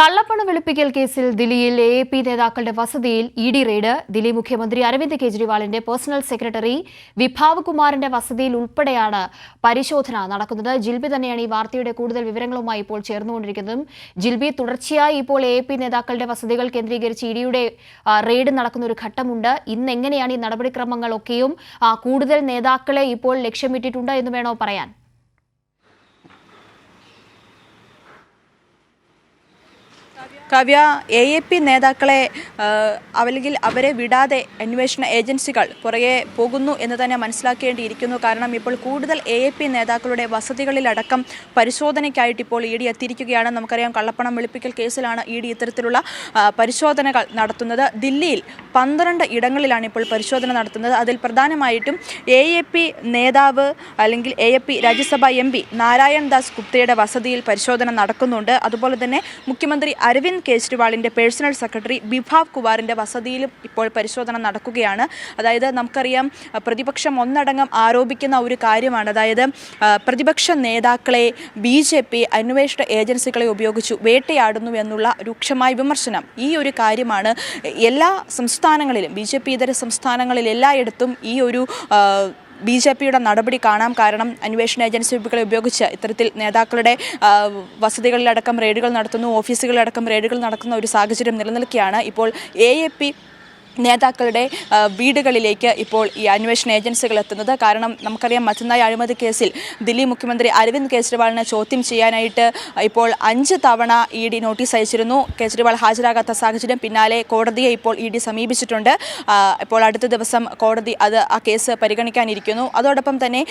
കള്ളപ്പണം വെളുപ്പിക്കൽ കേസിൽ ദില്ലിയിൽ എ.എ.പി നേതാക്കളുടെ വസതിയിൽ ഇ.ഡി റെയ്ഡ്. ദില്ലി മുഖ്യമന്ത്രി അരവിന്ദ് കെജ്രിവാളിന്റെ പേഴ്സണൽ സെക്രട്ടറി വിഭാവ് കുമാറിന്റെ വസതിയിൽ ഉൾപ്പെടെയാണ് പരിശോധന നടക്കുന്നത്. ജിൽബി തന്നെയാണ് ഈ വാർത്തയുടെ കൂടുതൽ വിവരങ്ങളുമായി ഇപ്പോൾ ചേർന്നുകൊണ്ടിരിക്കുന്നതും. ജിൽബി, തുടർച്ചയായി ഇപ്പോൾ എ.എ.പി നേതാക്കളുടെ വസതികൾ കേന്ദ്രീകരിച്ച് ഇ.ഡിയുടെ റെയ്ഡ് നടക്കുന്ന ഒരു ഘട്ടമുണ്ട്. ഇന്ന് എങ്ങനെയാണ് ഈ നടപടിക്രമങ്ങളൊക്കെയും കൂടുതൽ നേതാക്കളെ ഇപ്പോൾ ലക്ഷ്യമിട്ടിട്ടുണ്ട് എന്ന് വേണോ പറയാൻ? കാവ്യ, എ.എ.പി നേതാക്കളെ അല്ലെങ്കിൽ അവരെ വിടാതെ അന്വേഷണ ഏജൻസികൾ പുറകെ പോകുന്നു എന്ന് തന്നെ മനസ്സിലാക്കേണ്ടിയിരിക്കുന്നു. കാരണം ഇപ്പോൾ കൂടുതൽ എ.എ.പി നേതാക്കളുടെ വസതികളിലടക്കം പരിശോധനയ്ക്കായിട്ട് ഇപ്പോൾ ഇ.ഡി എത്തിയിരിക്കുകയാണ്. നമുക്കറിയാം, കള്ളപ്പണം വെളുപ്പിക്കൽ കേസിലാണ് ഇ.ഡി ഇത്തരത്തിലുള്ള പരിശോധനകൾ നടത്തുന്നത്. ദില്ലിയിൽ 12 ഇടങ്ങളിലാണ് ഇപ്പോൾ പരിശോധന നടത്തുന്നത്. അതിൽ പ്രധാനമായിട്ടും എ.എ.പി നേതാവ് അല്ലെങ്കിൽ എ.എ.പി രാജ്യസഭാ എം.പി നാരായൺ ദാസ് ഗുപ്തയുടെ വസതിയിൽ പരിശോധന നടക്കുന്നുണ്ട്. അതുപോലെ തന്നെ മുഖ്യമന്ത്രി അരവിന്ദ് കെജ്രിവാളിന്റെ പേഴ്സണൽ സെക്രട്ടറി വിഭാവ് കുമാറിന്റെ വസതിയിലും ഇപ്പോൾ പരിശോധന നടക്കുകയാണ്. അതായത് നമുക്കറിയാം, പ്രതിപക്ഷം ഒന്നടങ്കം ആരോപിക്കുന്ന ഒരു കാര്യമാണ്. അതായത് പ്രതിപക്ഷ നേതാക്കളെ ബി.ജെ.പി അന്വേഷണ ഏജൻസികളെ ഉപയോഗിച്ചു വേട്ടയാടുന്നു എന്നുള്ള രൂക്ഷമായ വിമർശനം. ഈ ഒരു കാര്യമാണ് എല്ലാ സംസ്ഥാനങ്ങളിലും, ബി.ജെ.പി ഇതര സംസ്ഥാനങ്ങളിൽ എല്ലായിടത്തും ഈ ഒരു ബി.ജെ.പിയുടെ നടപടി കാണാം. കാരണം അന്വേഷണ ഏജൻസികളെ ഉപയോഗിച്ച് ഇത്തരത്തിൽ നേതാക്കളുടെ വസതികളിലടക്കം റെയ്ഡുകൾ നടത്തുന്നു, ഓഫീസുകളിലടക്കം റെയ്ഡുകൾ നടക്കുന്ന ഒരു സാഹചര്യം നിലനിൽക്കുകയാണ്. ഇപ്പോൾ എ.എ.പി നേതാക്കളുടെ വീടുകളിലേക്ക് ഇപ്പോൾ ഈ അന്വേഷണ ഏജൻസികൾ എത്തുന്നത്. കാരണം നമുക്കറിയാം, മറ്റന്നായി അഴിമതി കേസിൽ ദില്ലി മുഖ്യമന്ത്രി അരവിന്ദ് കെജ്രിവാളിനെ ചോദ്യം ചെയ്യാനായിട്ട് ഇപ്പോൾ 5 തവണ ഇ.ഡി നോട്ടീസ് അയച്ചിരുന്നു. കെജ്രിവാൾ ഹാജരാകാത്ത സാഹചര്യം പിന്നാലെ കോടതിയെ ഇപ്പോൾ ഇ.ഡി സമീപിച്ചിട്ടുണ്ട്. ഇപ്പോൾ അടുത്ത ദിവസം കോടതി ആ കേസ് പരിഗണിക്കാനിരിക്കുന്നു. അതോടൊപ്പം തന്നെ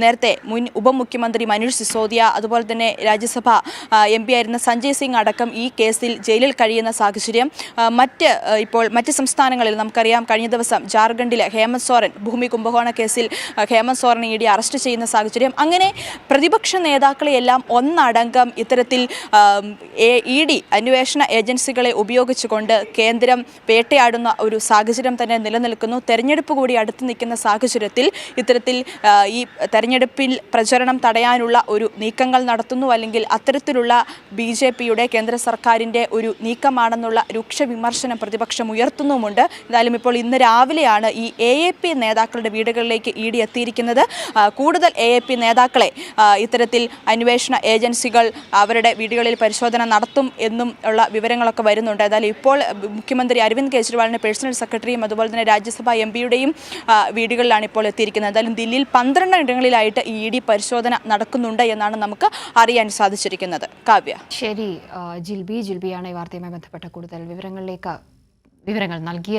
നേരത്തെ മുൻ ഉപമുഖ്യമന്ത്രി മനീഷ് സിസോദിയ, അതുപോലെ തന്നെ രാജ്യസഭ എം.പി ആയിരുന്ന സഞ്ജയ് സിംഗ് അടക്കം ഈ കേസിൽ ജയിലിൽ കഴിയുന്ന സാഹചര്യം. മറ്റ് സംസ്ഥാനങ്ങളിൽ നമുക്കറിയാം, കഴിഞ്ഞ ദിവസം ജാർഖണ്ഡിലെ ഹേമന്ത് സോറൻ ഭൂമി കുംഭകോണ കേസിൽ ഹേമന്ത് സോറനെ ഇ.ഡി അറസ്റ്റ് ചെയ്യുന്ന സാഹചര്യം. അങ്ങനെ പ്രതിപക്ഷ നേതാക്കളെയെല്ലാം ഒന്നടങ്കം ഇത്തരത്തിൽ ഇ.ഡി അന്വേഷണ ഏജൻസികളെ ഉപയോഗിച്ചുകൊണ്ട് കേന്ദ്രം വേട്ടയാടുന്ന ഒരു സാഹചര്യം തന്നെ നിലനിൽക്കുന്നു. തെരഞ്ഞെടുപ്പ് കൂടി അടുത്ത് നിൽക്കുന്ന സാഹചര്യത്തിൽ ഇത്തരത്തിൽ ഈ തെരഞ്ഞെടുപ്പിൽ പ്രചരണം തടയാനുള്ള ഒരു നീക്കങ്ങൾ നടത്തുന്നു, അല്ലെങ്കിൽ അത്തരത്തിലുള്ള ബി.ജെ.പിയുടെ കേന്ദ്ര സർക്കാരിൻ്റെ ഒരു നീക്കമാണെന്നുള്ള രൂക്ഷ വിമർശനം പ്രതിപക്ഷം ഉയർത്തുന്നുമുണ്ട്. എന്തായാലും ഇപ്പോൾ ഇന്ന് രാവിലെയാണ് ഈ എ.എ.പി നേതാക്കളുടെ വീടുകളിലേക്ക് ഇ.ഡി എത്തിയിരിക്കുന്നത്. കൂടുതൽ എ.എ.പി നേതാക്കളെ ഇത്തരത്തിൽ അന്വേഷണ ഏജൻസികൾ അവരുടെ വീടുകളിൽ പരിശോധന നടത്തും എന്നും ഉള്ള വിവരങ്ങളൊക്കെ വരുന്നുണ്ട്. എന്തായാലും ഇപ്പോൾ മുഖ്യമന്ത്രി അരവിന്ദ് കെജ്രിവാളിൻ്റെ പേഴ്സണൽ സെക്രട്ടറിയും അതുപോലെ തന്നെ രാജ്യസഭാ എം.പിയുടെയും വീടുകളിലാണ് ഇപ്പോൾ എത്തിയിരിക്കുന്നത്. എന്തായാലും ദില്ലിയിൽ 12 ഇടങ്ങളിലായിട്ട് ഇ.ഡി പരിശോധന നടക്കുന്നുണ്ട് എന്നാണ് നമുക്ക് അറിയാൻ സാധിച്ചിരിക്കുന്നത്. കാവ്യ. ശരി, ജിൽബിയാണ് ഈ വാർത്തയുമായി ബന്ധപ്പെട്ട കൂടുതൽ വിവരങ്ങൾ നൽകിയത്.